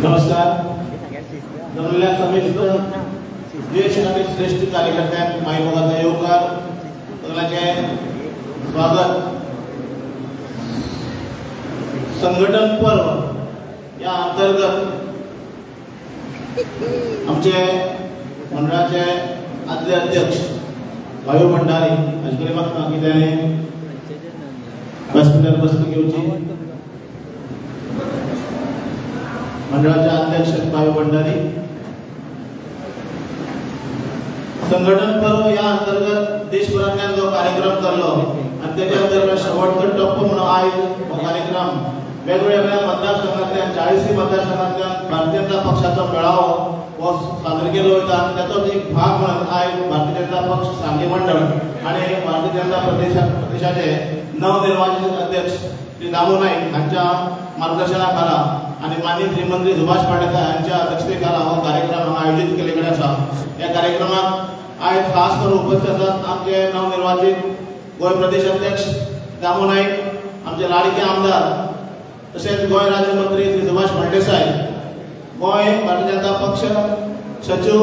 नमस्कार. जमलेल्या समितीचं ज्येष्ठ आणि श्रेष्ठ कार्यकर्त्यांक मायभोगाचा येवकार सगळ्यांचे स्वागत. संघटन पर्व या अंतर्गत आमचे मंडळाचे आदले अध्यक्ष भाई भंडारी हाजे कडेन म्हाका कितें व्यासपीठार बसणूक घेवची. मंडळाचे अध्यक्ष भाई भंडारी. संघटन पर्व या अंतर्गत देशभरातल्यान जो कार्यक्रम जाल्लो आणि त्याच्या अंतर्गत शेवटचो टप्पो म्हणून आयज हो कार्यक्रम वेगवेगळ्या मतदारसंघांतल्यान 40 मतदारसंघांतल्यान भारतीय जनता पक्षाचो मेळावो हो सादर केलो वता. ताचोच एक भाग म्हणून आयज भारतीय जनता पक्ष सांगली मंडळ आणि भारतीय जनता प्रदेशाचे नवनिर्वाचित अध्यक्ष श्री दामू नाईक हांच्या मार्गदर्शनाखाला आणि माननीय श्रीमंत्री सुभाष पाटील यांच्या अध्यक्षतेखाला हो कार्यक्रम आयोजित केलेले आसा. या कार्यक्रमात आयज खास करून उपस्थित आसात आमचे नवनिर्वाचित गोय प्रदेश अध्यक्ष दामू नाईक, आमचे लाडके आमदार तसेच गोय राज्यमंत्री श्री सुभाष फळदेसाय, गोय भारतीय जनता पक्ष सचिव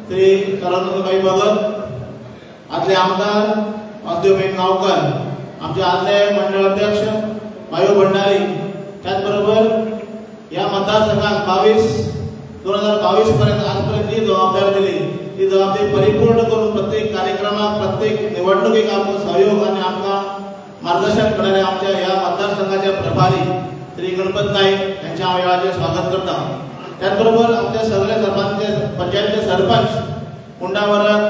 श्री सरस्वतीबाई भगत, आदले आमदार वासुदेव गांवकर, आमचे आदले मंडळ अध्यक्ष भाई भंडारी. त्याचबरोबर या मतदारसंघात 2022 पर्यंत आजपर्यंत जी जबाबदारी दिली ती जबाबदारी परिपूर्ण करून प्रत्येक कार्यक्रमात प्रत्येक निवडणुकीक आमचा सहयोग आणि आमका मार्गदर्शन करणारे आमच्या या मतदारसंघाचे प्रभारी श्री गणपत नाईक यांच्या वेळाचे स्वागत करता. त्याचबरोबर आमच्या सगळे पंचायतचे सरपंच मुंडावरक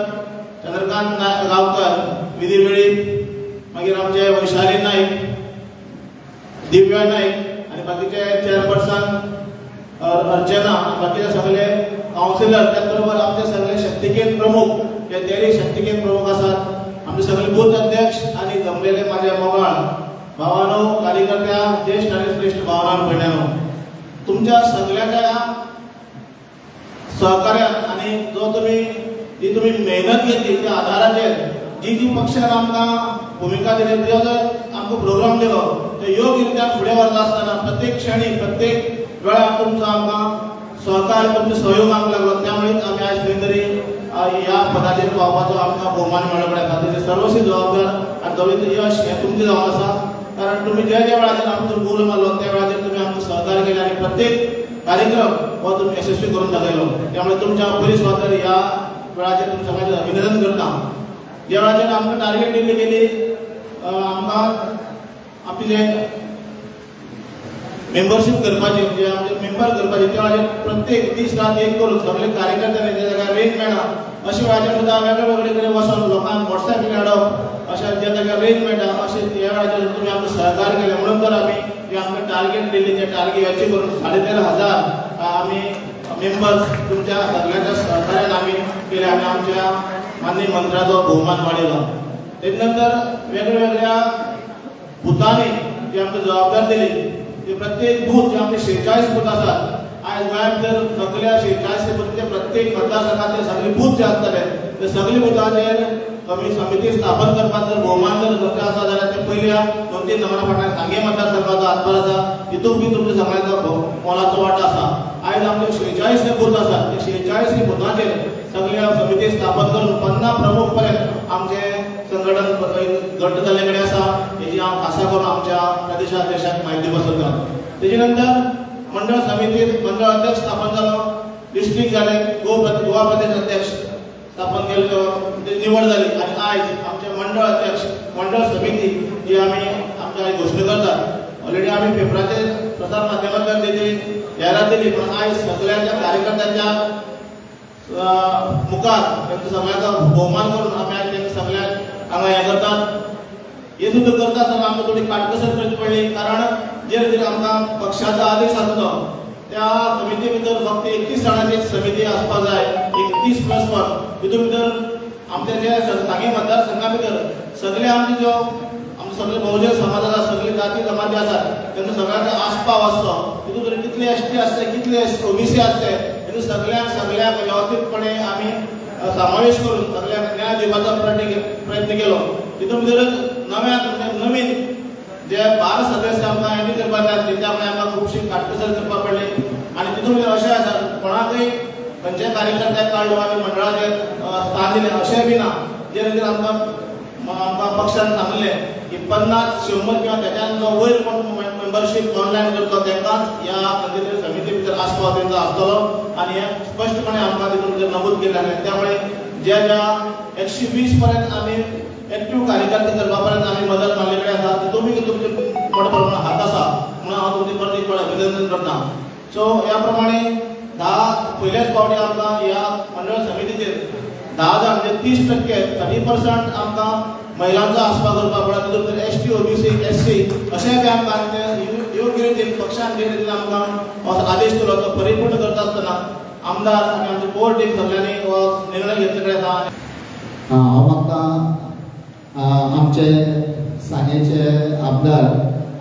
चंद्रकांत गावकर, विधी वेळीप, मागीर आमचे वैशाली नाईक, दिव्या नाईक आणि बाकीचे चेअरपर्सन अर्चना, बाकीचे सगळे काउन्सिलर, त्याचबरोबर आमचे सगळे शक्तिकेंद्र प्रमुख जे 13 शक्तिकेंद्र प्रमुख असतात, आमचे सगळे बूथ अध्यक्ष आणि जमलेले माझे मोगाळ भावानो, कार्यकर्त्या, ज्येष्ठ आणि श्रेष्ठ भावनांनो, भयणांनो, तुमच्या सगळ्याच्या सहकार्यात आणि जी तुम्ही मेहनत घेतली त्या आधाराचेर जी पक्षान आमकां भूमिका दिली, जो आमकां प्रोग्राम दिलो तो योग्यरित्या फुडें व्हरता आसतना प्रत्येक क्षणी प्रत्येक वेळार तुमचो आमकां सहकार्य, तुमचो सहयोग आमकां लागलो. त्यामुळे आमी आज खंय तरी ह्या पदाचेर पावपाचो आमकां भोवमान मेळ्ळो. ताचेर सर्वस्वी जबाबदार आनी दवरलें यश हें तुमचें जावन आसा. कारण तुम्ही ज्या वेळाचेर आमचो गोल मारलो त्या वेळाचेर तुम्ही आमकां सहकार्य केलें आणि प्रत्येक कार्यक्रम हो तुम्ही यशस्वी करून दाखयलो. त्यामुळे तुमच्या बरी स्वातर ह्या वेळाचेर तुमच्या सगळ्यांचें अभिनंदन करता. ज्या वेळाचेर आमकां टार्गेट दिल्ली गेली आमकां आपली जे मेंबरशीप करपाची म्हणजे आमचे मेंबर करपाचे त्या वेळाचेर प्रत्येक दीस रात एक करून सगळे कार्यकर्त्यांनी ज्या जाग्यार रेंज मेळना अशा वेळाचेर सुद्दां वेगळे वेगळे कडेन वचून लोकांक व्हॉट्सॲप धाडप अशा ज्या जाग्यार रेंज मेळटा अशे ह्या वेळाचेर तुमी आमकां सहकार्य केलें. म्हणून तर आमी जे आमकां टार्गेट दिल्ली ते टार्गेट अचीव करून 13,500 आमी मेंबर्स तुमच्या सगळ्यांच्या सहकार्यान आमी केले आणि आमच्या माननीय मंत्र्याचो भोवमान वाडयलो. तेजे नंतर वेगवेगळ्या बुथांनी जी आमकां जबाबदारी दिली ते प्रत्येक बूथ जे आमचे 46 बूथ आसात आयज गोंयांत जर सगळ्या 46 बूथचे प्रत्येक मतदारसंघातले सगळे बूथ जे आसतले ते सगळे बुथाचेर आमी समिती स्थापन करपाक जर भोवमान जर करता आसा जाल्यार ते पयल्या 2-3 नंबरा फाटल्यान सांगे मतदारसंघाचो हातभार आसा. तितूंत बी तुमच्या सगळ्यांचो मोलाचो वांटो आसा. आयज आमचे 46 बूथ आसात ते 46 बुथांचेर सगळ्या समिती स्थापन करून 50 प्रमुख पर्यंत आमचे संघटन घट्ट जाल्ले कडेन आसा. हेची हांव खासा करून आमच्या प्रदेशाध्यक्षाक म्हायती बसयता. तेजे नंतर मंडळ समितीत मंडळ अध्यक्ष स्थापन जालो, डिस्ट्रिक्ट जाले, गोवा प्रदेश अध्यक्ष स्थापन केलो, निवड जाली आणि आयज आमचे मंडळ अध्यक्ष मंडळ समिती जी आमी आमच्या घोषणा करतात. ऑलरेडी आमी पेपराचेर प्रसार माध्यमांतल्यान तेजी जाहिरात दिली, पण आयज सगळ्यांच्या कार्यकर्त्यांच्या मुखार त्यांचा सगळ्यांचा भोवमान करून आमी आयज त्यांच्या सगळ्यांक हांगा हें करतात. हे सुद्दां करता आसतना आमकां थोडी काटकसर करची पडली. कारण जे आमकां पक्षाचो आदेश आसलो त्या समिती भितर फक्त 31 जाणांची समिती आसपाक जाय, 31+1. तितून भितर आमचे जे सांगे मतदारसंघा भितर सगळे आमचे जो आमचे सगळे बहुजन समाज आसा, सगळे जाती जमाती आसात, त्यांचो सगळ्यांचो आस्पाव आसलो. तितून भितर कितले एसटी आसले, कितले ओबीसी आसले, तितून सगळ्यांक व्यवस्थितपणे आमी समावेश करून सगळ्यांक न्याय दिवपाचो प्रयत्न केलो. तितून भितर नवीन जे 12 सदस्य आमकां एनी करपाक जाय त्यामुळे आमकां खुबशी काटकसर करपाक पडली आणि तितून अशें आसा कोणाकय खंयच्या कार्यकर्त्याक काडलो आनी मंडळाचे स्थान दिलें अशें बी ना. जे खातीर आमकां पक्षान सांगलें की 50-100 किंवा त्याच्यान वयर कोण मेंबरशीप ऑनलायन करतो तांकांच ह्या खंयचे समिती भितर आस्पाव तेंचो आसतलो आनी हें स्पश्टपणे आमकां तितून भितर नमूद केल्लें आसा. त्यामुळे ज्या 120 पर्यंत आमी एक्टिव्ह कार्यकर्ते करपा पर्यंत आमी मदत मारले कडेन आसा. तितून बी तुमचे मोठ्या प्रमाणात हात आसा म्हणून हांव तुमचे परत एक वेळ अभिनंदन करता. सो ह्या प्रमाणे पयल्याच फावटी आमकां ह्या मंडळ समितीचेर 10 म्हणजे 30% 30% आमकां महिलांचो आस्पाव करपाक पडला. तितून ST OBC SC अशें बी आमकां योग्य रितीन पक्षान जे रितीन आमकां आदेश दिलो तो परिपूर्ण करता आसतना आमदार आनी आमचे कोर टीम सगळ्यांनी हो निर्णय घेतले कडेन आसा. हांव मागता आमचे सांगेचे आमदार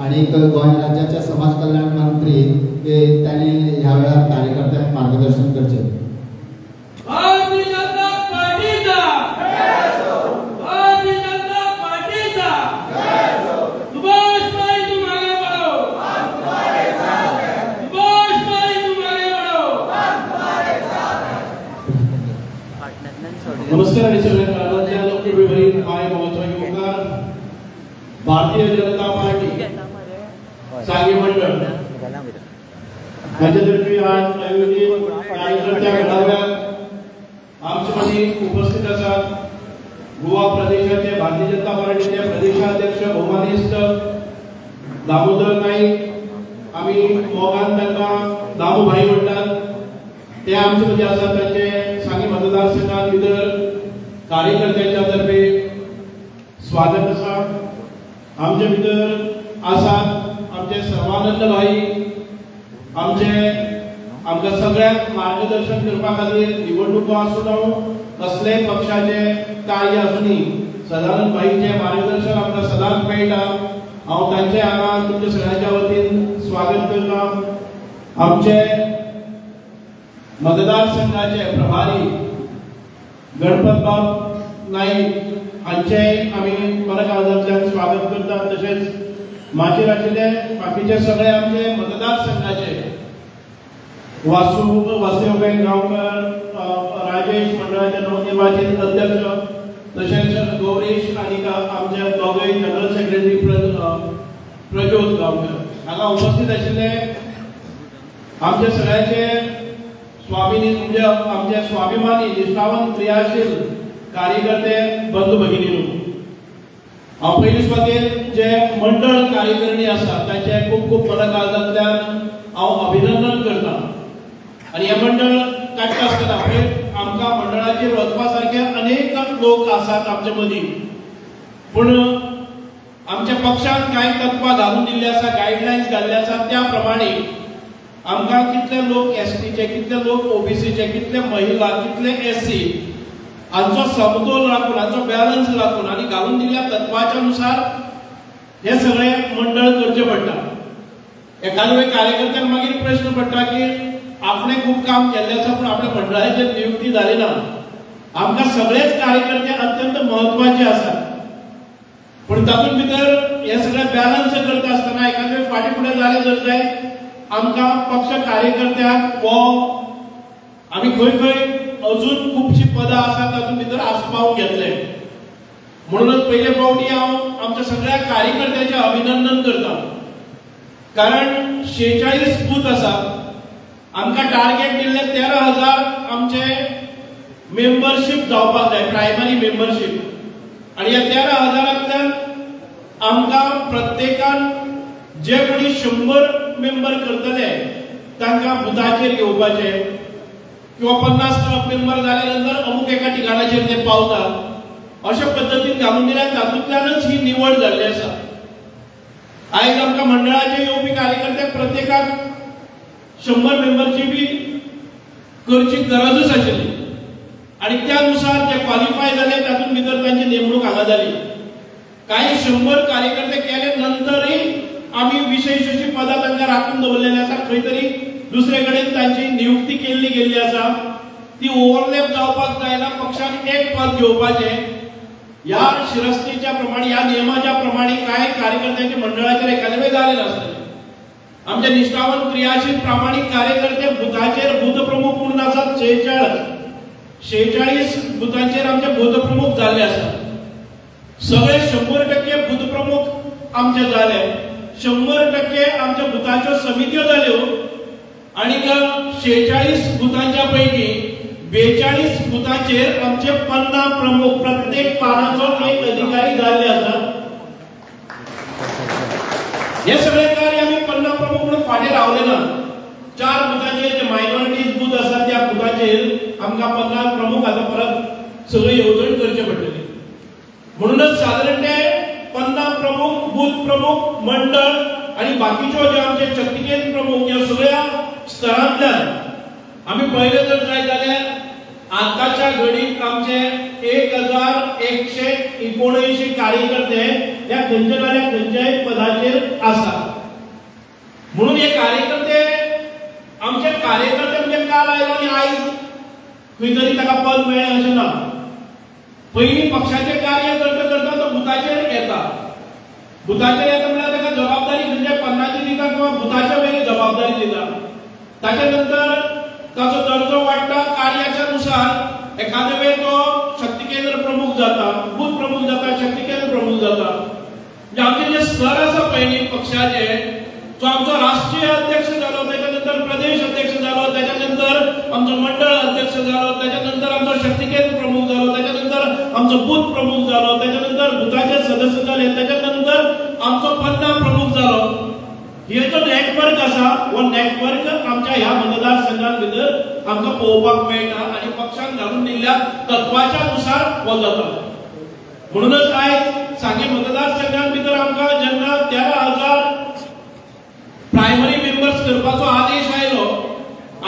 आणि गोंय राज्याचे समाज कल्याण मंत्री त्यांनी ह्या वेळार कार्यकर्त्यांक मार्गदर्शन करचे. नमस्कार आणि सगळ्यांना लोकप्रिय माय महत्वाचे उपकार. भारतीय जनता पार्टी सांगे मंडळ माझ्यातर्फे आज आयोजित कार्यकर्त्या मेळाव्यात आमचे मधी उपस्थित असतात गोवा प्रदेशाचे भारतीय जनता पार्टीचे प्रदेशाध्यक्ष भौमानिस्त दामोदर नाईक, आम्ही मोगान तांकां दामूभाई म्हणटात, ते आमचे मध्ये आसात. तांचे सांगे मतदारसंघात भितर कार्यकर्त्यांच्या तर्फे स्वागत आसा. आमचे भितर आसात आमचे सर्वानंद भाई, आमकां सगळ्यांक मार्गदर्शन करपा खातीर निवडणुको आसूं कसले पक्षाचे कार्य आसूं सदानंद भाईचे मार्गदर्शन आमकां सदांच मेळटा. हांव तांचे हांगा तुमच्या सगळ्यांच्या वतीन स्वागत करता. आमचे मतदारसंघाचे प्रभारी गणपतराव नाईक हांचे आमी बऱ्या काळजांतल्यान स्वागत करतात. तशेंच मागीर आशिल्ले बाकीचे सगळे आमचे मतदारसंघाचे वासुदेव गांवकर, राजेश मंडळाचे नवनिर्वाचित अध्यक्ष, तशेंच गौरीश आनी आमचे दोगय जनरल सेक्रेटरी प्रज्योत गांवकर हांगा उपस्थित आशिल्ले आमचे सगळ्यांचे स्वाभिनी म्हणजे आमचे स्वाभिमानी निश्ठावंत क्रियाशील कार्यकर्ते बंधू भगिनींनो, हांव पयली सुवातेर जे मंडळ कार्यकारिणी आसा ताचे खूब खूब बऱ्या काळजांतल्यान हांव अभिनंदन करता. आनी हे मंडळ काडटा आसतना आमकां मंडळाचेर वचपा सारके अनेक लोक आसात आमचे मदीं, पूण आमच्या पक्षान कांय तत्वां घालून दिल्ली आसा, गायडलायन्स घाल्ले आसा त्या प्रमाणे आमकां कितले लोक STचे, कितले लोक OBCचे, कितले महिला, कितले SC हांचो समतोल राखून, हांचो बॅलन्स राखून आनी घालून दिल्ल्या तत्वाच्या नुसार हे सगळे मंडळ करचे पडटा. एखाद्या वेळी कार्यकर्त्यांक मागीर प्रश्न पडटा की आपणे खूब काम केल्लें आसा पूण आपल्या मंडळाची नियुक्ती जाली ना. आमकां सगळेच कार्यकर्ते अत्यंत म्हत्वाचे आसात, पूण तातूंत भितर हे सगळे बॅलन्स करता आसतना एखाद्या वेळी फाटीं फुडें जालें जर जाय आमकां पक्ष कार्यकर्त्यांक आमी खंय खंय अजून खूबशीं पदां आसात तातूंत भितर आस्पावून घेतले. म्हणूनच पयले फावटी हांव आमच्या सगळ्या कार्यकर्त्यांचें अभिनंदन करता, कारण 46 बूथ आसात. आमकां टार्गेट दिल्ले 13,000 आमचे मेंबरशीप जावपाक जाय, प्रायमरी मेंबरशीप. आनी ह्या 13,000तल्यान आमकां प्रत्येकान जे कोणी 100 मेंबर करतले तांकां बुथाचेर घेवपाचे किंवा 50 मेंबर जाले नंतर अमुक एका ठिकाणाचेर ते पावतात अशा पद्दतीन घालून दिल्या. तातूंतल्यानच ही निवड जाल्ली आसा. आयज आमकां मंडळाचे येवपी कार्यकर्ते प्रत्येकाक 100 मेंबरची बी करची गरजच आशिल्ली आनी त्यानुसार जे क्वॉलिफाय जाले तातूंत भितर तांची नेमणूक हांगा जाली. काही 100 कार्यकर्ते केले नंतरही आम्ही विशेष पदां तांकां राखून दवरलेली आसा. खंय तरी दुसरे कडेन तांची नियुक्ती केल्ली गेल्ली आसा. ती ओव्हरलॅप जावपाक जायना. पक्षान एक पद घेवपाचें ह्या शिरस्तीच्या प्रमाणे, ह्या नियमाच्या प्रमाणे कांय कार्यकर्त्यांच्या मंडळाचेर एखादे वेळ जाले नासतले. आमचे निष्ठावंत क्रियाशील प्रामाणिक कार्यकर्ते बुथा 46 बुथांचेर आमचे बूथ प्रमुख जाल्ले आसा. सगळे 100% बूथ प्रमुख आमचे जाले. 100% आमच्या बुथाच्यो समित्यो जाल्यो आणि 46 बुथांच्या पैकी 42 बुथांचेर आमचे 50 प्रमुख प्रत्येक पानाचो एक अधिकारी जाल्ले आसा. हे सगळे कार्य आम्ही 50 प्रमुख म्हणून फाटे रावले ना. 4 बुथांचेर जे मायनॉरिटीज बूथ आसा त्या बुथांचेर आमकां 50 प्रमुख आता परत सगळे येवजण करचे पडटले. म्हणूनच साधारण ते 50 प्रमुख, बूथ प्रमुख, मंडळ आणि बाकीच्यो जे आमचे शक्ती केंद्र प्रमुख या सगळ्या स्तरांतल्यान आम्ही पहिले जर जाय जाल्यार आताच्या घडीक आमचे 1179 कार्यकर्ते या खंयच्या ना खंयच्याय पदाचेर आसा. म्हणून हे कार्यकर्ते आमचे कार्यकर्ते म्हणजे काल आयलो आणि आयज खंय तरी ताका पद मेळ्ळें अशें ना. पयलीं पक्षाचे कार्य करता करता तो बुथाचेर येता. बुथाचेर येता म्हळ्यार ताका जबाबदारी खंयच्या पन्नाची दिता किंवा बुथाच्या वेळी जबाबदारी दिता. ताच्या नंतर ताचो दर्जो वाडटा कार्याच्या नुसार. एखाद्या वेळ तो शक्ती केंद्र प्रमुख जाता, बूथ प्रमुख जाता, शक्ती केंद्र प्रमुख जाता. म्हणजे आमचे जे स्तर आसा पयलीं पक्षाचे, जो आमचो राष्ट्रीय अध्यक्ष जालो, त्याच्यानंतर प्रदेश अध्यक्ष जालो, त्याच्यानंतर आमचो मंडळ अध्यक्ष जालो, त्याच्यानंतर आमचो शक्ती केंद्र प्रमुख जालो, त्याच्यानंतर आमचो बूथ प्रमुख जालो, त्याच्यानंतर बुथाचे सदस्य जाले, त्याच्यानंतर आमचो 50 प्रमुख जालो. हे जो नेटवर्क आसा वो नेटवर्क आमच्या ह्या मतदारसंघात भितर आमकां पळोवपाक मेळटा आणि पक्षान घालून दिल्ल्या तत्वाच्या नुसार हो जाता. म्हणूनच आयज सांगे मतदारसंघात भितर आमकां जेन्ना 13,000 प्रायमरी मेंबर्स करपाचो आदेश आयलो,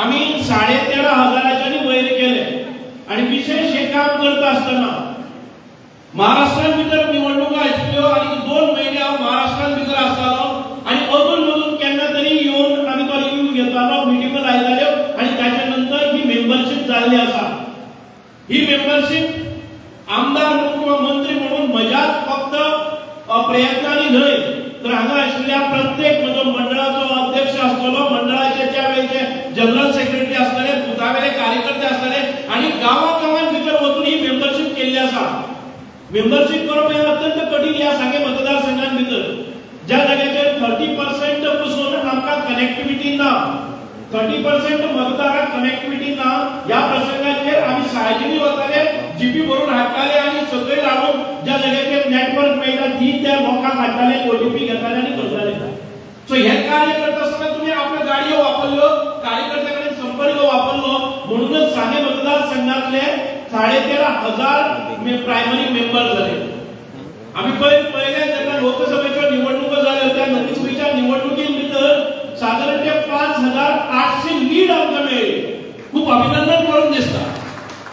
आमी 13,500च्यानी वयर केले. आणि विशेष हे काम करता आसतना महाराष्ट्रांत भितर निवडणुका आशिल्ल्यो आणि 2 म्हयने हांव महाराष्ट्रांत भितर आसतालो आणि अजून मधून केन्ना तरी येवन आमी तो रिव्ह्यू घेतालो, मिटिंगो लायताल्यो आणि त्याच्या नंतर ही मेंबरशीप जाल्ली आसा. ही मेंबरशीप आमदार म्हणून किंवा मंत्री म्हणून म्हज्याच फक्त प्रयत्नांनी न्हय, तर हांगा आशिल्ल्या प्रत्येक म्हजो मंडळाचो अध्यक्ष आसतलो, मंडळाचे त्या वेळचे जनरल सेक्रेटरी आसतले, बुथावेले कार्यकर्ते आसतले आणि गांवां भितर वचून ही मेंबरशीप केल्ली आसा. मेंबरशीप करप हे अत्यंत कठीण ह्या सांगे मतदारसंघात भितर. ज्या जाग्याचेर 30% पासून आमकां कनेक्टिविटी ना, 30% मतदारांक कनेक्टिविटी ना, या प्रसंगाचेर आमी सायजिनी वताले, जीपी भरून हाडटाले आणि सगळे रावून ज्या जाग्याचेर नेटवर्क मेळटा ती त्या लोकांक हाडटाले, ओटीपी घेताले आणि करताले. सो हे कार्य करता आसतना तुमी आपल्यो गाडयो वापरल्यो, कार्यकर्त्यां कडेन संपर्क वापरलो. म्हणूनच सांगे मतदारसंघातले 13,500 प्रायमरी मेंबर जाले. आम्ही पहिले जेव्हा लोकसभेच्या निवडणुका झाल्या त्या लोकसभेच्या निवडणुकीत भितर साधारण 5,800 लीड आमकां मेळ्ळी. खूप अभिनंदन करून दिसता.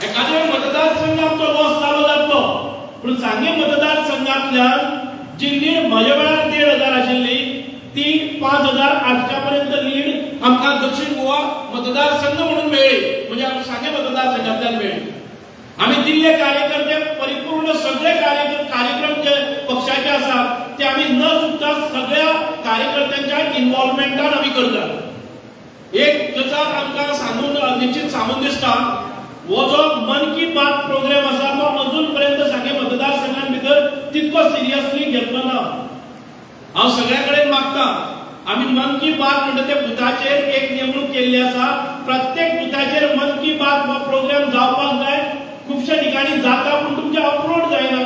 एखाद्या मतदारसंघ आमचो लॉस जालो जातलो, पण सांगे मतदारसंघातल्यान जी लीड म्हज्या वेळार 1,500 आशिल्ली ती 5,800 पर्यंत लीड आमकां दक्षिण गोवा मतदारसंघ म्हणून मेळ्ळी. म्हणजे आमकां सांगे मतदारसंघातल्यान मेळ्ळी. आम्ही दिल्ले कार्यकर्ते परिपूर्ण सगळे कार्यक्रम जे पक्षाचे आसात ते आम्ही न चुकता सगळ्या कार्यकर्त्यांच्या इन्व्हॉल्वमेंटान आम्ही करतात. एक गजाल आमकां सांगून निश्चित सांगून दिसता, हो जो मन की बात प्रोग्राम आसा तो अजून पर्यंत सांगे मतदारसंघात भितर तितको सिरियसली घेतलो ना. हांव सगळ्या कडेन मागता, आम्ही मन की बात म्हणटा ते बुथाचेर एक नेमणूक केल्ली आसा. प्रत्येक बुथाचेर मन की बात हो प्रोग्राम जावपाक जाय. खूपशा ठिकाणी जाता पण तुमचे अपलोड जायना.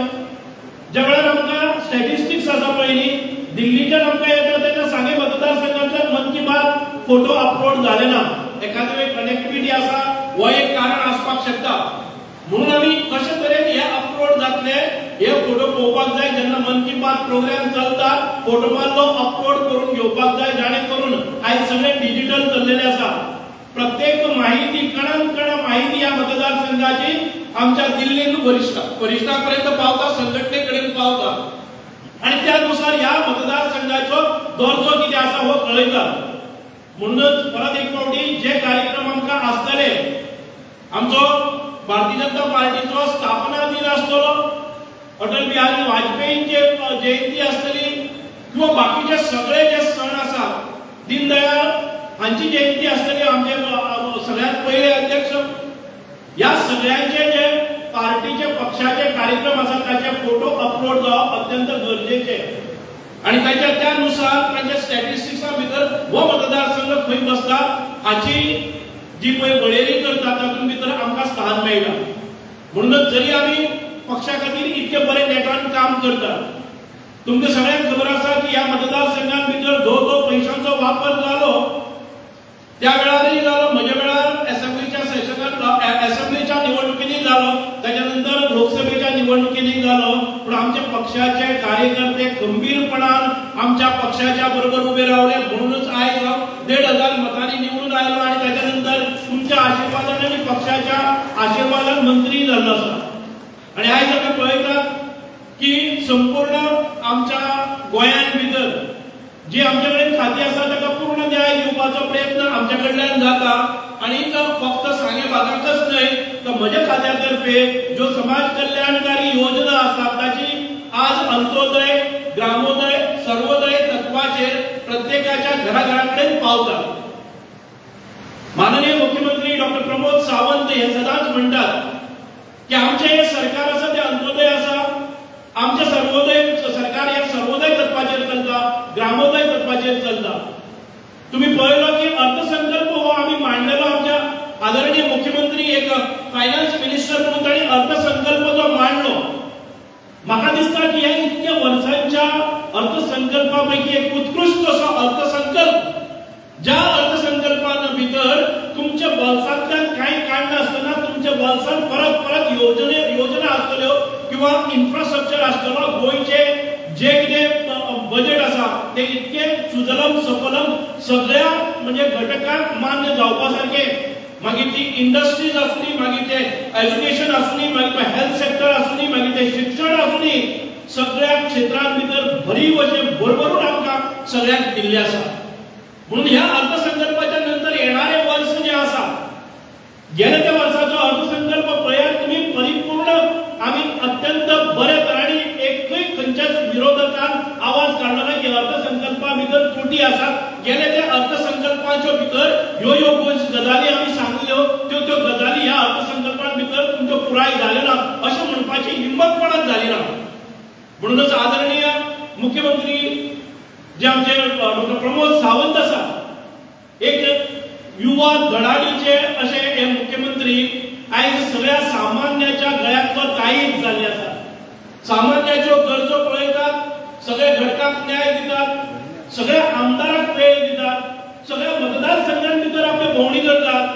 ज्या वेळार आमकां स्टॅटिस्टिक्स आसा पळयली, दिल्लीच्यान आमकां येता तेन्ना सांगे मतदारसंघातल्यान मन की बात फोटो अपलोड जाले ना. एखाद्या वेळी कनेक्टिविटी आसा हो एक कारण आसपाक शकता. म्हणून आमी कशे तरेन हे अपलोड जातले हे फोटो पळोवपाक जाय. जेन्ना मन की बात प्रोग्राम चलता फोटो मारलो अपलोड करून घेवपाक जाय, जाणे करून आयज सगळे डिजिटल जाल्लेले आसा. प्रत्येक माहिती कणान कण माहिती या मतदारसंघाची आमच्या दिल्लीन वरिष्ठापर्यंत पावता, संघटने कडेन पावता आणि त्यानुसार या मतदारसंघाचो दर्जो कितें आसा हो कळयता. म्हणूनच परत एक फावटी जे कार्यक्रम आमकां आसतले, आमचो भारतीय जनता पार्टीचो स्थापना दिन आसतलो, अटल बिहारी वाजपेयींची जयंती आसतली किंवा बाकीचे सगळे जे सण आसात, दीनदयाळ हांची जयंती आसतली, आमचे सगळ्यात पहिले अध्यक्ष या सगळ्यांचे जे पार्टीचे पक्षाचे कार्यक्रम आसात ताचे फोटो अपलोड जावप अत्यंत गरजेचे आणि त्यानुसार तांच्या स्टॅटिस्टिक्सा भितर हो मतदारसंघ खंय बसता हाची जी पळय वळेरी करता तातूंत भितर आमकां स्थान मेळटा. म्हणूनच जरी आमी पक्षा खातीर इतके बरे नेटान काम करता, तुमकां सगळ्यांक खबर आसा की ह्या मतदारसंघान भितर धो पयशांचो वापर जालो. त्या वेळारय जालो, म्हज्या वेळार असेंब्लीच्या सेशनात असेंब्लीच्या निवडणुकींनी जालो, त्याच्या नंतर लोकसभेच्या निवडणुकींनी जालो. पण आमच्या पक्षाचे कार्यकर्ते खंबीरपणान आमच्या पक्षाच्या बरोबर उभे रावले. म्हणूनच आयज हांव 1,500 मतांनी निवडून आयलो आणि त्याच्या नंतर तुमच्या आशीर्वादान आणि पक्षाच्या आशीर्वादान मंत्री जाल्लो आसा. आणि आयज आमी पळयतात की संपूर्ण आमच्या गोंयान भितर जी आमचे कडेन खाती आसा ताका पूर्ण न्याय दिवपाचो प्रयत्न आमच्या कडल्यान जाता. आणि फक्त सांगे भागाकच न्हय तर म्हज्या खात्यातर्फे ज्यो समाज कल्याणकारी योजना आसात ताची आज अंत्योदय, ग्रामोदय, सर्वोदय तत्वाचेर प्रत्येकाच्या घराघराकडेन पावता. माननीय मुख्यमंत्री डॉक्टर प्रमोद सावंत हे सदांच म्हणटात की आमचे हे सरकार आसा ते अंत्योदय आसा, आमचे सर्वोदय सरकार एक सर्वोदय तत्वाचेर चलता, ग्रामोदय तत्वाचेर चलता. तुम्ही पळयलो की अर्थसंकल्प हो आम्ही मांडलेलो आमच्या आदरणीय मुख्यमंत्री एक फायनान्स मिनिस्टर म्हणून ताणी अर्थसंकल्प जो मांडलो. म्हाका दिसता की ह्या इतक्या वर्सांच्या अर्थसंकल्पापैकी एक उत्कृष्ट असो अर्थसंकल्प, ज्या अर्थसंकल्पान भितर तुमच्या बॉल्सांतल्यान कांय काडनासतना तुमच्या बॉल्सान परत परत योजना आसतल्यो किंवा इन्फ्रास्ट्रक्चर आसतलो. गोंयचे जे कितें बजेट आसा ते इतके सुजलम सफलम सगळ्या म्हणजे घटकांक मान्य जावपा सारखे. मागीर ती इंडस्ट्रीज आसुनी, मागीर ते एज्युकेशन आसुनी, मागीर ते हेल्थ सेक्टर आसुनी, मागीर ते शिक्षण आसुनी, सगळ्या क्षेत्रांत भितर भरीव अशें भरभरून आमकां सगळ्यांक दिल्ले आसा. म्हणून ह्या अर्थसंकल्पाच्या नंतर येणारे वर्ष जे आसा, गेल्या त्या वर्साचो अर्थसंकल्प पळयात तुम्ही परिपूर्ण आम्ही अत्यंत बऱ्या तरांनी एकय खंयच्याच विरोधकान आवाज काढलो ना की अर्थसंकल्पा भितर त्रुटी आसात. गेल्या त्या अर्थसंकल्पाच्या भितर ह्यो गजाली आमी सांगल्यो त्यो गजाली ह्या अर्थसंकल्पा भितर तुमच्यो पुराय जाल्यो ना अशें म्हणपाची हिंमत कोणाक जाली ना. म्हणूनच आदरणीय मुख्यमंत्री जे आमचे डॉक्टर प्रमोद सावंत आसा, एक युवा धडाडीचे असे हे मुख्यमंत्री आयज सगळ्या सामान्याच्या गळ्यांतलो ताईत जाल्ले आसा. सामान्याच्यो गरजो पळयतात, सगळे घटकांक न्याय दितात, सगळ्या आमदारांक वेळ दितात, सगळ्या मतदारसंघां भितर आपले भोंवडी करतात.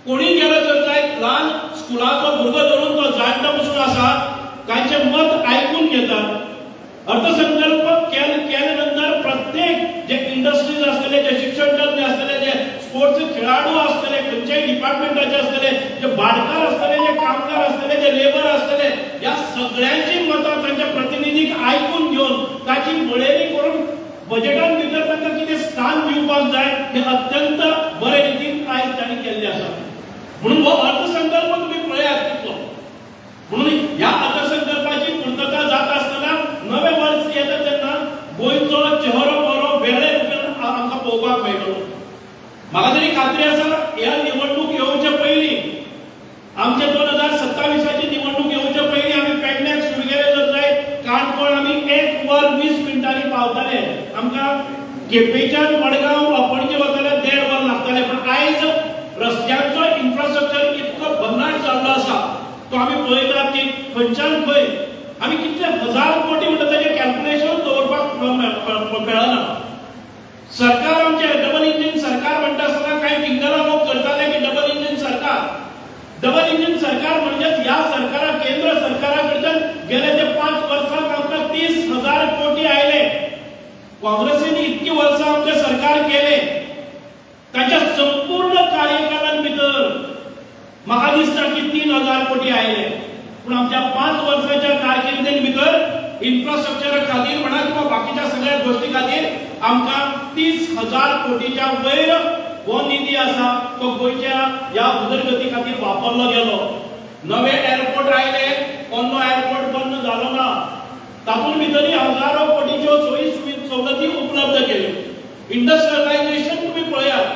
कोणी गेलो तर काय ल्हान स्कुलाचो भुरगो धरून तो जाणटो पसून आसा कांयचे मत आयकून घेतात. अर्थसंकल्प केले नंतर प्रत्येक जे इंडस्ट्रीज असलेले, जे शिक्षण तज्ञ असलेले, जे स्पोर्ट्स खेळाडू असलेले, खंयच्याय डिपार्टमेंटाचे असलेले, जे भाटकार असलेले, जे कामगार असलेले, जे लेबर असलेले, या सगळ्यांची मतं त्यांच्या प्रतिनिधीक आयकून घेऊन ताची वळेरी करून बजेटान भितर तांकां कितें स्थान दिवपाक जाय हे अत्यंत बरे रितीन आयज तांणी केल्लें आसा. म्हणून हो अर्थसंकल्प तुम्ही पळयात कितलो. म्हणून ह्या अर्थसंकल्पाची पूर्तता जाता आसतना नवे वर्स येता तेन्ना गोंयचो चेहरो बरो वेगळे रुपान आमकां पळोवपाक मेळटलो. म्हाका तरी खात्री आसा ह्या निवडणूक येवचे पयलीं, आमचे 2027ची निवडणूक येवचे पयलीं आमी पेडण्याक सुरू केले जर जाय काणकोण आमी 1 वर 20 मिनटांनी पावताले. आमकां केपेच्यान मडगांव पणजे वताले 1.5 वर लागताले. पण आयज रस्त्यांचो इन्फ्रास्ट्रक्चर इतको भन्नाट जाल्लो आसा तो आमी पळयतात की खंयच्यान खंय आमी कितले 1000 कोटी म्हणटा ताचें कॅल्क्युलेशन दवरपाक मेळना. सरकार आमचे डबल इंजिन सरकार म्हणटा आसतना कांय टिंगरा लोक करताले की डबल इंजिन सरकार. डबल इंजिन सरकार म्हणजेच ह्या सरकारा केंद्र सरकारा कडच्यान गेल्या ते 5 वर्सांत आमकां 30,000 कोटी आयले. काँग्रेसीन इतकी वर्सां आमचे सरकार केले, ताच्या संपूर्ण कार्यकालान भितर म्हाका दिसता की 3,000 कोटी आयले. पण आमच्या 5 वर्सांच्या कारकिर्दीन भितर इन्फ्रास्ट्रक्चर खातीर म्हणा किंवा बाकीच्या सगळ्या गोष्टी खातीर आमकां 30,000 कोटीच्या वयर हो निधी आसा तो गोंयच्या ह्या उदरगती खातीर वापरलो गेलो. नवे एअरपोर्ट आयले, अन्नो एअरपोर्ट बंद जालो ना, तातूंत भितरय हजारो कोटीच्यो सोयी सवलती उपलब्ध केल्यो. इंडस्ट्रियलायझेशन तुम्ही पळयात,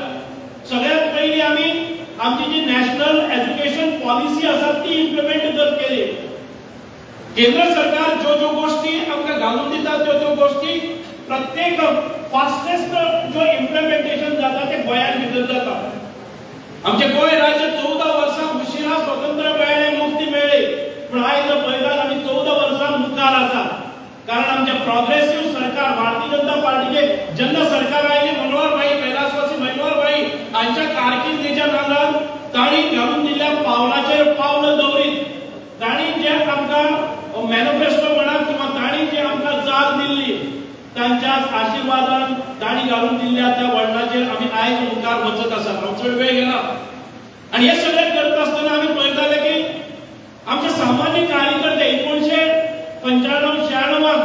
सगळ्यात पयलीं आमी आमची जी नॅशनल एज्युकेशन पॉलिसी आसा ती इम्प्लिमेंट जर केली, केंद्र सरकार ज्यो ज्यो गोष्टी आमकां घालून दिता त्यो गोष्टी प्रत्येक फास्टेस्ट जो इम्प्लिमेंटेशन जाता ते गोंयांत भितर जाता. आमचे गोंय राज्य 14 वर्सां उशिरा स्वतंत्र मेळ्ळे, मुक्ती मेळ्ळी, पण आयज पळयतात आमी 14 वर्सां मुखार आसा. कारण आमचे प्रोग्रेसिव्ह सरकार भारतीय जनता पार्टीचे जेन्ना सरकार आयली, मनोहरभाई कैलासवासी मनोहरभाई हांच्या कारकिर्दीच्या नांगान तांणी घालून दिल्ल्या पावलाचेर पावल दवरीत तांणी जे आमकां मॅनिफेस्टो म्हणात किंवा तांणी जे आमकां जाग दिल्ली तांच्याच आशिर्वादान तांणी घालून दिल्ल्या त्या वळणाचेर आमी आयज मुखार वचत आसा. हांव चड वेळ घेना. आनी हे सगळें करत आसतना आमी पळयताले की आमचे सामान्य कार्यकर्ते 1995-96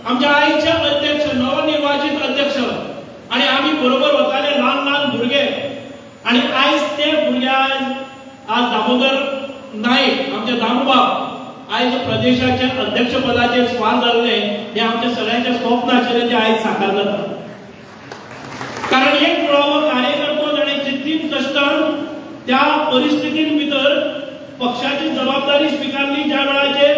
आमचे आयचे अध्यक्ष, नवनिर्वाचित अध्यक्ष, आणि आमी बरोबर वताले ल्हान ल्हान भुरगे. आणि आयज ते भुरगे आज दामोदर नाईक आमचे दामबाब आयज प्रदेशाचे अध्यक्ष पदाचेर स्वार जाल्ले, हे आमच्या सगळ्यांच्या स्वप्न आशिल्ले ते आयज साकार जाता. कारण एक पुरावो कार्यकर्तो जाणे जिद्दीन कश्टान त्या परिस्थितीन भितर पक्षाची जबाबदारी स्वीकारली. ज्या वेळाचेर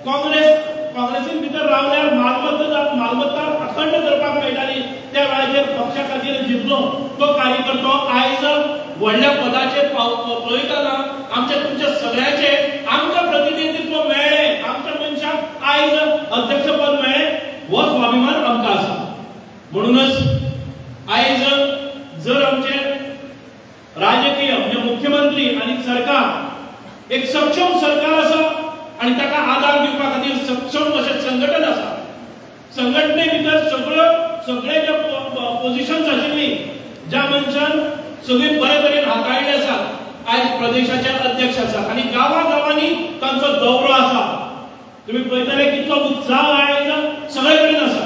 काँग्रेसीन भितर रावल्यार मालमत्ता अखंड करपाक मेळटाली, त्या वेळाचेर पक्षा खातीर जितलो तो कार्यकर्तो आयज व्हडल्या पदाचेर पळयतना आमच्या तुमच्या सगळ्याचे आमकां प्रतिनिधित्व मेळ्ळें, आमच्या मनशाक आयज अध्यक्षपद मेळ्ळें, हो स्वाभिमान आमकां आसा. म्हणूनच आयज जर आमचे राजकीय म्हणजे मुख्यमंत्री आणि सरकार एक सक्षम सरकार आसा आणि ताका आदार दिवपा खातीर सक्षम अशें संघटन आसा. संघटने भितर सगळे जे पोझिशन्स आशिल्ली, ज्या मनशान सगळी बरे तरेन हाताळिल्ली आसा, आयज प्रदेशाचे अध्यक्ष आसा आणि गांवांनी तांचो दौरो आसा. तुम्ही पळयतले कितलो उत्साह आयज सगळे कडेन आसा.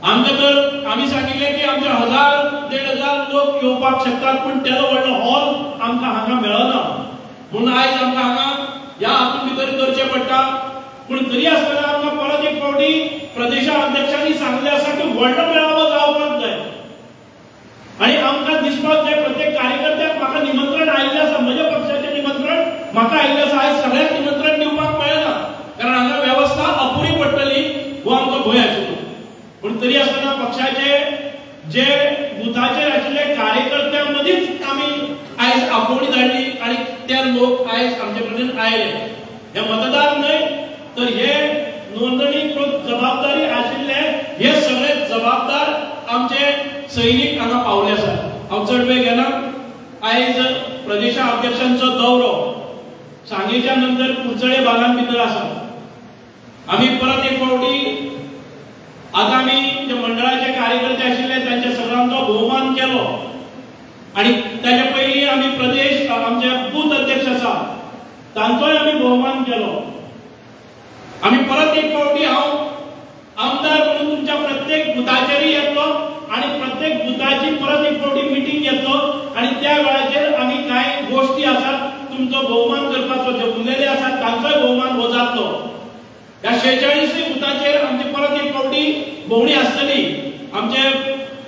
आमचे तर आमी सांगिल्ले की आमचे 1000-1500 लोक येवपाक शकतात, पण तेलो व्हडलो हॉल आमकां हांगा मेळना. म्हणून आयज आमकां हांगा ह्या हातून भितर करचें पडटा. पूण तरी आसतना आमकां परत एक फावटी प्रदेशा अध्यक्षांनी सांगलें आसा की व्हडलो मेळावो जावपाक जाय आणि आमकां दिसपाक जाय प्रत्येक कार्यकर्त्याक म्हाका निमंत्रण आयिल्लें आसा, म्हज्या पक्षाचें निमंत्रण म्हाका आयिल्लें आसा. आयज सगळ्यांक निमंत्रण दिवपाक मेळना, कारण हांगा वेवस्था अपुरी पडटली हो आमकां भंय आशिल्लो. पूण तरी आसतना पक्षाचे जे बुथाचेर आशिल्ले कार्यकर्त्यां मदींच आमी आयज आपोवणी धाडली आणि ते लोक आयज आमचे कडेन आयले. हे मतदार न्हय तर हे नोंदणीकृत जबाबदारी आशिल्ले हे सगळे जबाबदार आमचे सैनिक हांगा पावले आसात. हांव चड वेळ घेना. आयज प्रदेशा अध्यक्षांचो दौरो सांगेच्या नंतर कुर्चळे भागांत भितर आसा. आमी परत एक फावटी आगामी जे मंडळाचे कार्यकर्ते आशिल्ले तांच्या सगळ्यांचो भोवमान केलो आणि ताचे पयलीं आमी प्रदेश आमचे बूथ अध्यक्ष आसा तांचोय आमी भोवमान केलो. आमी परत एक फावटी हांव आमदार म्हणून तुमच्या प्रत्येक बुथाचेरय येतलो आणि प्रत्येक बुथाची परत एक फावटी मिटींग घेतलो आणि त्या वेळाचेर आमी कांय गोष्टी आसात तुमचो भोवमान करपाचो, जे उरलेले आसात तांचोय भोवमान हो जातलो. ह्या 46 बुथाचेर आमची परत एक फावटी भोवणी आसतली. आमचे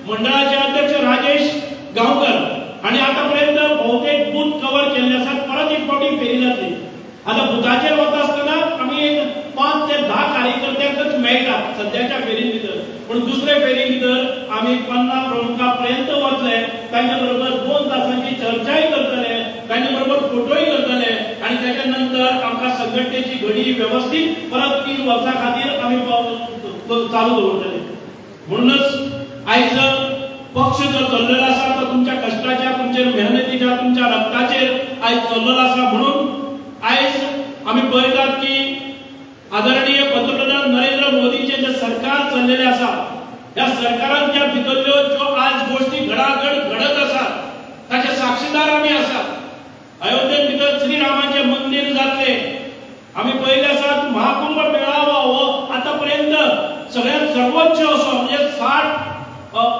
मंडळाचे अध्यक्ष राजेश गांवकर आणि आतापर्यंत बहुतेक बूथ कव्हर केल्ले आसात. परत एक फावटी फेरी जातली. आता बुथाचेर वता आसतना आमी एक 5 ते 10 कार्यकर्त्यांकच मेळटात सद्याच्या फेरी भितर, पण दुसरे फेरी भितर आमी 50 प्रमुखां पर्यंत वतले. तांच्या बरोबर 2 तासांची चर्चाय करतले, तांच्या बरोबर फोटोय करतले आणि त्याच्या नंतर आमकां संघटनेची घडी व्यवस्थित परत 3 वर्सां खातीर आमी चालू दवरतले. म्हणूनच आयज पक्ष जर चल्लेलो आसा तर तुमच्या कष्टाच्या, तुमच्या मेहनतीच्या, तुमच्या रक्ताचेर आयज चल्लेलो आसा. म्हणून आयज आमी पळयतात की आदरणीय पंतप्रधान नरेंद्र मोदीचे जे सरकार चल्लेले आसा, ह्या सरकारान ज्या भितरल्यो ज्यो आज गोष्टी घडाघड घडत आसात ताचे साक्षीदार आमी आसात. अयोध्येत भितर श्रीरामाचे मंदिर जातले. आमी पळयले आसात महाकुंभ मेळावो हो आतापर्यंत सगळ्यात सर्वोच्च असो, म्हणजे 60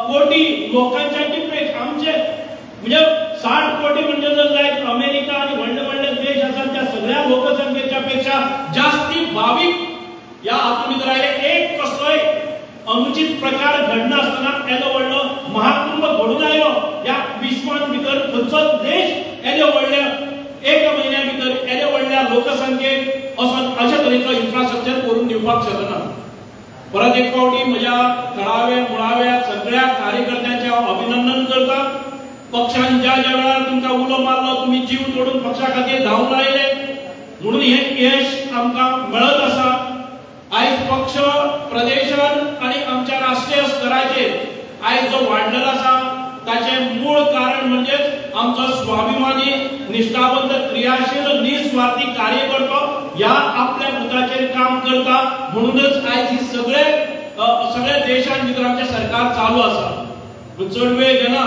कोटी लोकांच्या टिपेक आमचे म्हणजे 60 कोटी म्हणजे जर लायक अमेरिका आणि व्हडले व्हडले देश आसात त्या सगळ्या लोकसंख्येच्या पेक्षा जास्ती भाविक या हातून भितर आयले. एक कसलोय अनुचित प्रकार घडना आसतना येदो व्हडलो महाकुंभ घडून आयलो ह्या विश्वान भितर खंयचो देश येदे व्हडल्या एक म्हयन्या भितर येदे व्हडल्या लोकसंख्येक अशा तरेचो इन्फ्रास्ट्रक्चर करून दिवपाक शकना. परत एक फावटी म्हज्या थळाव्या मुळाव्या सगळ्या कार्यकर्त्यांचे हांव अभिनंदन करता. पक्षान ज्या ज्या वेळार तुमकां उलो मारलो तुमी जीव तोडून पक्षा खातीर धांवून आयले म्हणून हे यश आमकां मेळत आसा. आयज पक्ष प्रदेशान आनी आमच्या राष्ट्रीय स्तराचेर आयज जो वाडलेलो आसा ताचे मूळ कारण म्हणजे आमचो स्वाभिमानी निष्ठावंत क्रियाशील निस्वार्थी कार्यकर्तो ह्या आपल्या मुद्द्याचेर काम करता म्हणूनच आयज ही सगळे देशांत भितर आमचे सरकार चालू आसा. चड वेळ घेना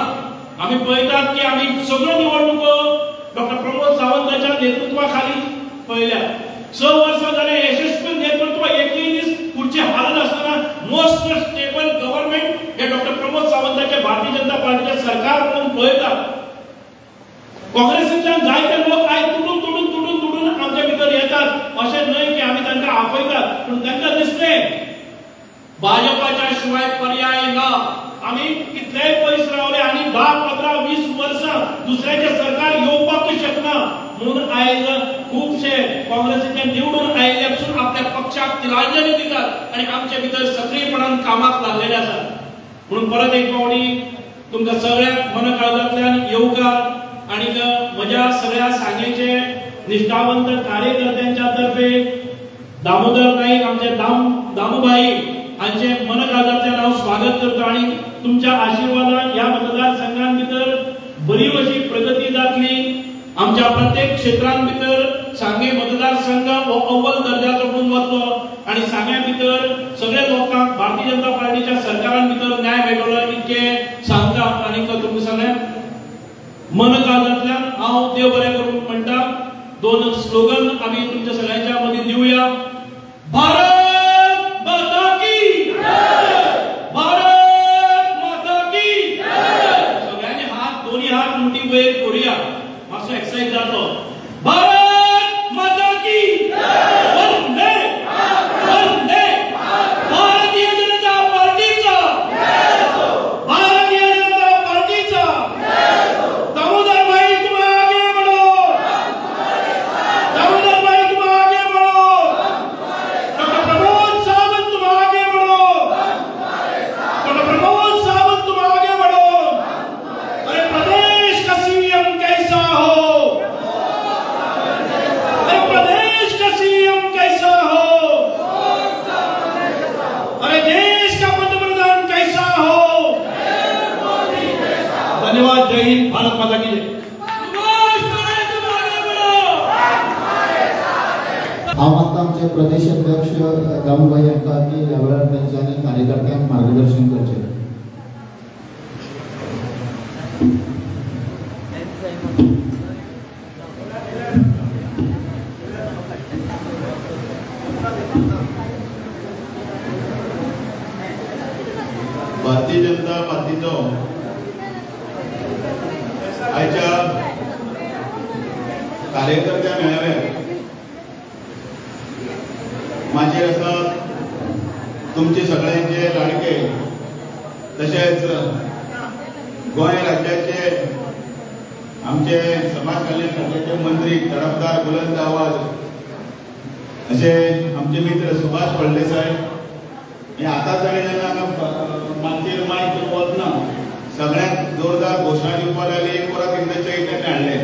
आम्ही पळयतात की आम्ही सगळ्यो निवडणुको डॉक्टर प्रमोद सावंताच्या नेतृत्वाखाली पळयल्या. 6 वर्सां जाले यशस्वी नेतृत्व एकूय दीस खुर्ची हालत आसतना मोस्ट स्टेबल गव्हर्नमेंट हे डॉक्टर प्रमोद सावंताचे भारतीय जनता पार्टीचे सरकार म्हणून पळयतात. काँग्रेसींतल्यान जायते लोक आयज तुडून आमच्या भितर येतात अशें न्हय की आमी तांकां आपयतात पूण तांकां दिसलें भाजपाच्या शिवाय पर्याय ना. आम्ही कितलेय पयस रावले आणि 10, 15, 20 वर्सां दुसऱ्याचे सरकार येवपाक शकना म्हणून आयज खूपशे काँग्रेसीचे निवडून आयिल्ल्यापासून आपल्या पक्षाक तिलांजली दितात आणि आमचे भितर सक्रियपणान कामाक लागलेले आसात. म्हणून परत एक फावटी तुमकां सगळ्यांक मन काळजांतल्यान येवकार आणि म्हज्या सगळ्या सांगेचे निष्ठावंत कार्यकर्त्यांच्या तर्फे दामोदर नाईक आमचे दामूभाई हांचे मन काळजांतल्यान हांव स्वागत करता आणि तुमच्या आशीर्वादान ह्या मतदारसंघां भितर बरी अशी प्रगती जातली. आमच्या प्रत्येक क्षेत्रांत भितर सांगे मतदारसंघ हो अव्वल दर्जाचो म्हणून वतलो आणि सांग्या भितर सगळे लोकांक भारतीय जनता पार्टीच्या सरकारान भितर न्याय मेळटलो इतके सांगता. आणि तुमकां सगळ्यांक मन काळजांतल्यान हांव देव बरें करूं म्हणटा. 2 स्लोगन आमी तुमच्या सगळ्यांच्या मदीं दिवया. भारत माता की भारत माता की सगळ्यांनी दोन्ही हात मुठी वयर करूया मातसो एक्सरसाइज जातो. भारत माता की वंदे वंदे भारतीय जनता पार्टीचा भारतीय जनता पार्टीचा दामोदर भाई तुम आगे बढ़ो दामोदर भाई तुम आगे बढ़ो डॉक्टर प्रमोद सावंत तुम आगे बढ़ो डॉक्टर प्रमोद सावंत तुम आगे बढ़ो. अरे प्रदेश का सीएम कैसा हो अरे प्रदेश का सीएम कैसा हो अरे देश का पंतप्रधान कैसा हो. धन्यवाद. जय हिंद. भारत माता की जय. हांव मागता आमचे प्रदेश अध्यक्ष दामूभाई यांका की ह्या वेळार तेंच्यांनी कार्यकर्त्यांक मार्गदर्शन करचें. भारतीय जनता पार्टीचो आयच्या कार्यकर्त्या मेळाव्याक माझे आसात तुमचे सगळ्यांचे लाडके तशेंच गोंय राज्याचे आमचे समाज कल्याण खात्याचे मंत्री तडफदार बुलंद आवाज असे आमचे मित्र सुभाष फळदेसाय हे आतां ताणें जेन्ना माचयेर मायक वतना सगळ्यांक जोरदार घोशणा दिवपाक लागली. एक परत इंग्रजच्या इतल्यान हाडले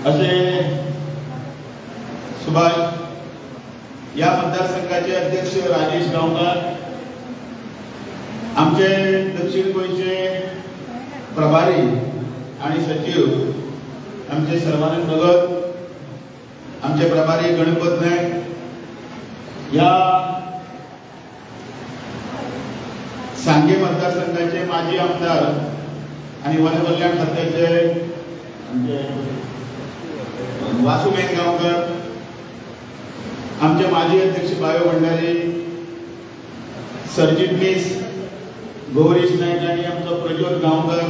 अशें सुभाष. या मतदारसंघाचे अध्यक्ष राजेश गांवकार, आमचे दक्षिण गोंयचे प्रभारी आणि सचिव आमचे सर्वानंद भगत, आमचे प्रभारी गणपत नायक, या सांगे मतदारसंघाचे माजी आमदार आणि वन कल्याण खात्याचे वासू गांवकर, आमचे माजी अध्यक्ष बायो भंडारी, सरचिटणीस गौरीश नायक आणि आमचो प्रज्योत गांवकर,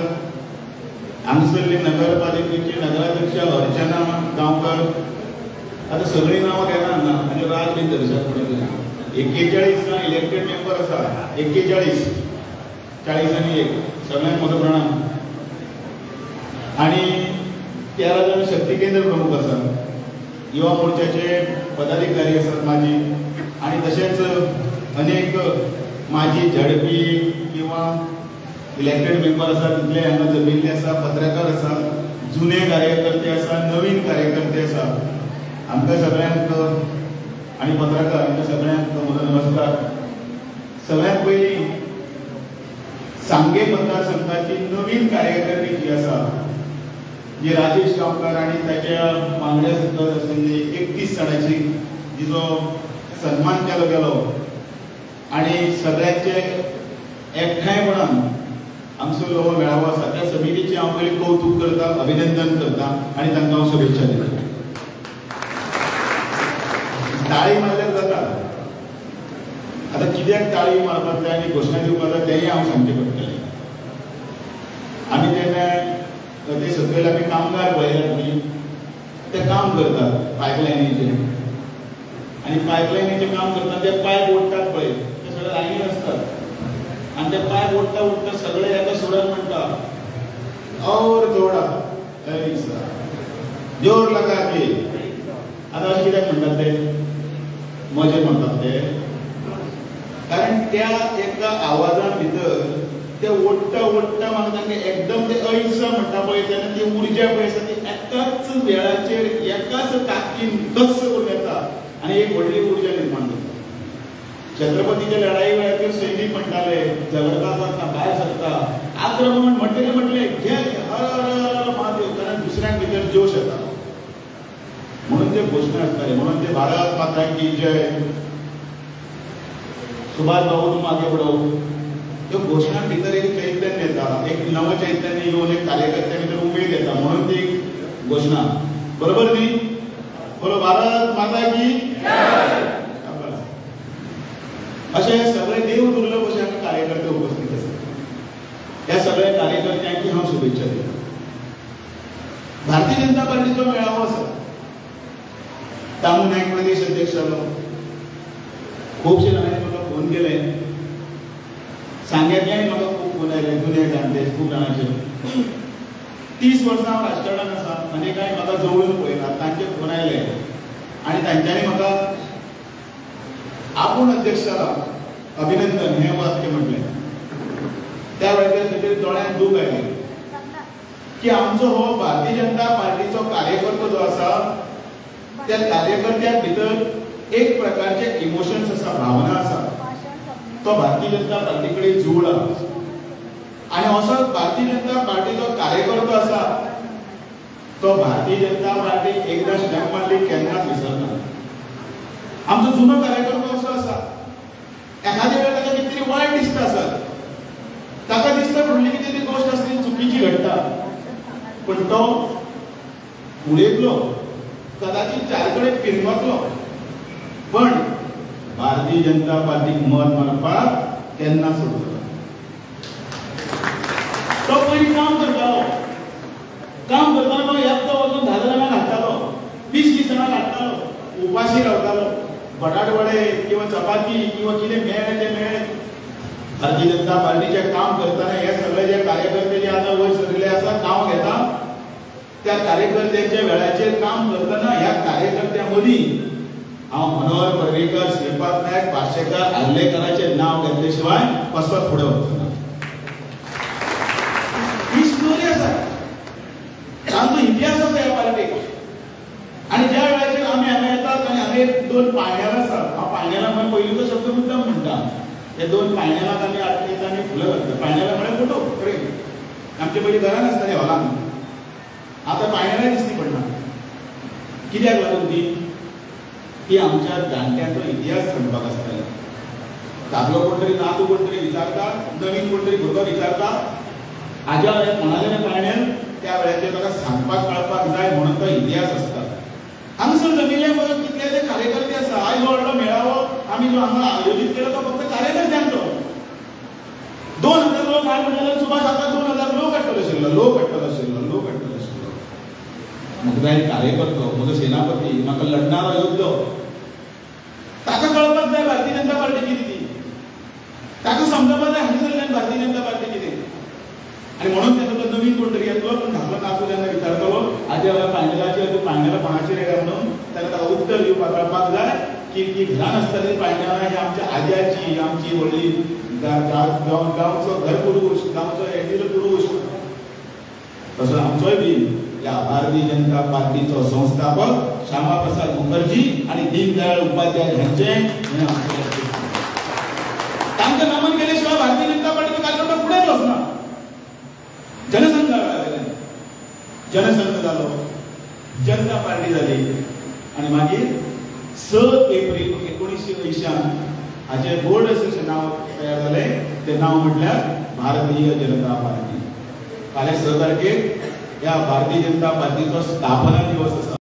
हांगसरली नगरपालिकेची नगराध्यक्ष अर्चना गांवकर. आता सगळी नांवां घेना म्हणजे राग बी धरशात पडले. 41 इलेक्टेड मेंबर आसा, 41 40 आनी 1 सगळ्यांक म्हजो प्रणाम. आणि 13 जण शक्ती केंद्र प्रमुख आसात, युवा मोर्चाचे पदाधिकारी आसात माझी, आणि तशेंच अनेक माजी झडपी किंवा इलेक्टेड मेंबर आसात, तितले हांगा जमिल्ले आसा, पत्रकार आसात, जुने कार्यकर्ते आसा, नवीन कार्यकर्ते आसा. आमकां सगळ्यांक आणि पत्रकार हांकां सगळ्यांक म्हजो नमस्कार. सगळ्यांत पयलीं सांगे मतदारसंघाची नवीन कार्यकर्ती जी आसा, जी राजेश गांवकार आणि ताच्या वांगड्या सुद्दां आशिल्ली 31 जाणांची, जिचो सन्मान केलो गेलो आणि सगळ्यांचे एकठांयपणान हांगसर हो मेळावो आसा, त्या समितीचे हांव पयलीं कौतुक करता, अभिनंदन करता आणि तांकां हांव शुभेच्छा दिता. ताळी मारल्यार जाता, आता कित्याक ताळी मारपाक जाय आनी घोशणा दिवपाक जाय तेंय हांव सांगचें पडटलें. आमी तेन्ना ते सकयल आमी कामगार पळयल्यात न्ही, ते काम करतात पायपलायनीचे, आनी पायपलायनीचें काम करता ते पायप ओडटात पळय, ते सगळे लायनीन आसतात आनी ते पायप ओडटा ओडटा सगळे एका सुरान म्हणटा और जोडा जोर लगा के. आता अशें कित्याक म्हणटात ते, मजे म्हणटात ते, कारण त्या एका आवाजान भितर ते ओडटा ओडटा म्हाका तांकां एकदम ते ऐसा म्हणटा पळय तेन्ना ती उर्जा पळय आसा ती एकाच वेळाचेर एकाच ताकदीन कस करून येता आनी एक व्हडली उर्जा निर्माण जाता. छत्रपतीच्या लढाई वेळाचेर सैनीक म्हणटाले झगडता जाता भायर सरता, आक्रमण म्हटले घे हर हर महादेव, कारण दुसऱ्यांक भितर जोश येता म्हणून ते घोशणा आसताले. म्हणून ते भारत माता की जय, सुभाष बाबू तुम आगे बढ़ो, त्यो घोशणा भितर एक चैतन्य येता, एक नवं चैतन्य येवन एक कार्यकर्त्या भितर उमेद येता, म्हणून ती घोशणा. बरोबर न्ही? बोलो भारत माता की अशे सगळे देव दुर्लभ अशे हांगा कार्यकर्ते उपस्थित आसात. ह्या सगळ्या कार्यकर्त्यांकी हांव शुभेच्छा दिता. भारतीय जनता पार्टीचो मेळावो आसा, तामू नायक प्रदेश अध्यक्ष जालो, खुबशे जाणांनी म्हाका फोन केले, सांग्यातल्यान म्हाका खूब फोन आयले, जुने जाणटे खूब जाणांचे. 30 वर्सां हांव राजकारणांत आसा, अनेकांनी म्हाका जवळून पळयला, तांचे फोन आयले आनी तांच्यांनी म्हाका आपूण अध्यक्ष जाला अभिनंदन हें वाक्य म्हटलें. त्या वेळाचेर भितर दोळ्यांत दूख आयलें की आमचो हो भारतीय जनता पार्टीचो कार्यकर्तो जो आसा, त्या कार्यकर्त्यां भितर एक प्रकारचे इमोशन्स आसा, भावना आसा, तो भारतीय जनता पार्टी कडेन जुळ्ळा. आणि असो भारतीय जनता पार्टीचो कार्यकर्तो आसा, तो भारतीय जनता पार्टी एकदा स्टॅम्प मारली केन्नाच विसरना. आमचो जुनो कार्यकर्तो असो आसा, एखाद्या वेळार ताका कितें तरी वायट दिसता आसत, ताका दिसता फुडली कितें तरी गोश्ट आसली चुकीची घडटा, पण तो उडयतलो, कदाचित 4 कडेन फिरमतलो, पण भारतीय जनता पार्टीक मत मारपाक केन्ना सोडटलो. तो पयलीं काम करतालो, काम करताना तो एकटो वचून 10 जाणांक हाडटालो, 20 जाणांक हाडटालो, उपाशी रावतालो, बटाट वडे किंवा चपाती किंवा कितें मेळ्ळें तें मेळ्ळें. भारतीय जनता पार्टीचे काम करताना हे सगळे जे कार्यकर्ते जे आता वयर सरिल्ले आसा, नांव घेता, त्या कार्यकर्त्यांच्या वेळाचेर काम करताना ह्या कार्यकर्त्यां मदीं हांव मनोहर पर्रीकर, श्रीपाद नायक, पार्सेकर, आर्लेकरांचें नांव घेतले शिवाय कसोच फुडें वचना. ही स्टोरी आसा, तांचो इतिहास आसा ह्या पार्टीक. आणि ज्या वेळाचेर आमी हांगा येतात आनी हांगा एक 2 पायण्यार आसा, हांव पायण्याला म्हण पयलींचो शब्द मुद्दाम म्हणटा, हे 2 पायण्यालाक आमी आरतीक आनी फुलां घालता. पायण्याला म्हळ्यार फोटो फ्रेम, आमचे पयलीं घरान आसताले हॉलान, आतां पायण्याला दिसती पडना. कित्याक लागून ती आमच्या जाणट्यांचो इतिहास सांगपाक आसतालो. दादलो कोण तरी नातू कोण तरी विचारता, नवीन कोण तरी भुरगो विचारता, हाज्या वेळार कोणाच्या पायण्यार त्या वेळाचेर ताका सांगपाक कळपाक जाय म्हणून तो इतिहास आसता. हांगसर जमिल्ले परत कितले ते कार्यकर्ते आसा. आयज व्हडलो मेळावो आमी जो हांगा आयोजीत केलो तो फक्त कार्यकर्त्यांचो. 2000 लोक हाड म्हणल्यार सुभाष आता 2000 लोक हाडटलो आशिल्लो. म्हाका जाय कार्यकर्तो, म्हजो सेनापती, म्हाका लढणारो योद्धो, ताका कळपाक जाय भारतीय जनता पार्टी कितें ती, ताका समजपाक जाय हांगसरल्यान भारतीय जनता पार्टी कितें. जी घरान आसताली पायण्यां ही आमच्या आज्याची आमची व्हडली गांवचो घर पुरुष गांवचो एडील पुरुष तसो आमचोय बी या भारतीय जनता पार्टीचो संस्थापक श्यामा प्रसाद मुखर्जी आणि दीनदयाळ उपाध्याय यांचे तांच्या नामान केल्याशिवाय भारतीय जनता पार्टीचो कार्यक्रम फुडेच वचना जनसंघ जनसंघ जालो जनता पार्टी जाली आणि मागीर 6 एप्रिल 1980 हाचे बोर्ड अशें नाव तयार जालें ते नाव म्हटल्यार भारतीय जनता पार्टी फाल्यां 6 तारखेक ह्या भारतीय जनता पार्टीचो स्थापना दिवस आसा